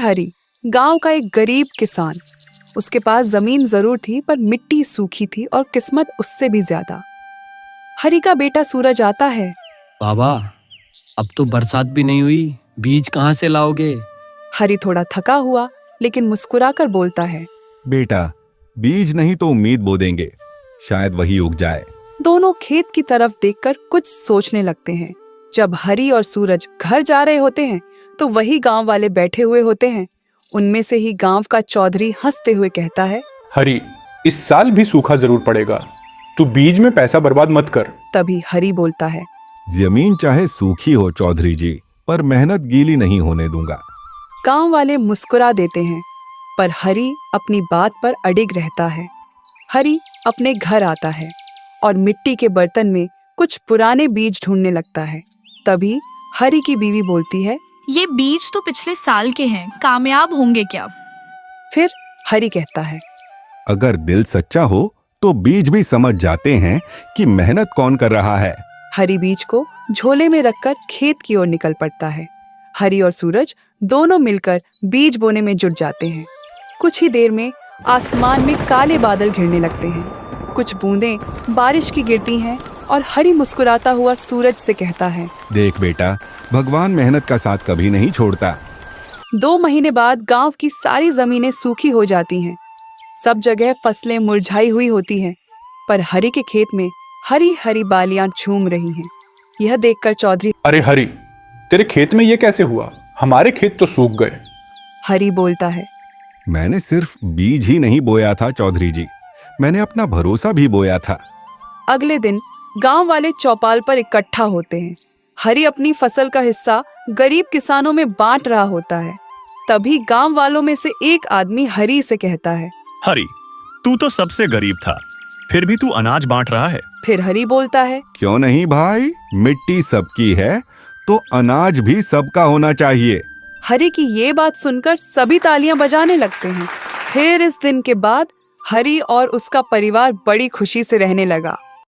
हरी, गांव का एक गरीब किसान। उसके पास जमीन जरूर थी पर मिट्टी सूखी थी और किस्मत उससे भी ज्यादा। हरी का बेटा सूरज आता है। बाबा, अब तो बरसात भी नहीं हुई, बीज कहाँ से लाओगे? हरी थोड़ा थका हुआ लेकिन मुस्कुराकर बोलता है, बेटा, बीज नहीं तो उम्मीद बो देंगे, शायद वही उग जाए। दोनों खेत की तरफ देखकर कुछ सोचने लगते हैं। जब हरी और सूरज घर जा रहे होते हैं तो वही गांव वाले बैठे हुए होते हैं। उनमें से ही गांव का चौधरी हंसते हुए कहता है, हरी, इस साल भी सूखा जरूर पड़ेगा, तू बीज में पैसा बर्बाद मत कर। तभी हरी बोलता है, जमीन चाहे सूखी हो चौधरी जी, पर मेहनत गीली नहीं होने दूंगा। गांव वाले मुस्कुरा देते हैं पर हरी अपनी बात पर अडिग रहता है। हरी अपने घर आता है और मिट्टी के बर्तन में कुछ पुराने बीज ढूंढने लगता है। तभी हरी की बीवी बोलती है, ये बीज तो पिछले साल के हैं, कामयाब होंगे क्या? फिर हरी कहता है, अगर दिल सच्चा हो तो बीज भी समझ जाते हैं कि मेहनत कौन कर रहा है। हरी बीज को झोले में रखकर खेत की ओर निकल पड़ता है। हरी और सूरज दोनों मिलकर बीज बोने में जुट जाते हैं। कुछ ही देर में आसमान में काले बादल घिरने लगते हैं। कुछ बूंदें बारिश की गिरती हैं और हरी मुस्कुराता हुआ सूरज से कहता है, देख बेटा, भगवान मेहनत का साथ कभी नहीं छोड़ता। 2 महीने बाद गांव की सारी जमीनें सूखी हो जाती हैं। सब जगह फसलें मुरझाई हुई होती हैं, पर हरी के खेत में हरी हरी बालियां झूम रही हैं। यह देखकर चौधरी, अरे हरी, तेरे खेत में ये कैसे हुआ? हमारे खेत तो सूख गए। हरी बोलता है, मैंने सिर्फ बीज ही नहीं बोया था चौधरी जी, मैंने अपना भरोसा भी बोया था। अगले दिन गांव वाले चौपाल पर इकट्ठा होते हैं। हरी अपनी फसल का हिस्सा गरीब किसानों में बांट रहा होता है। तभी गांव वालों में से एक आदमी हरी से कहता है, हरी, तू तो सबसे गरीब था, फिर भी तू अनाज बांट रहा है। फिर हरी बोलता है, क्यों नहीं भाई, मिट्टी सबकी है तो अनाज भी सबका होना चाहिए। हरी की ये बात सुनकर सभी तालियां बजाने लगते हैं। फिर इस दिन के बाद हरी और उसका परिवार बड़ी खुशी से रहने लगा।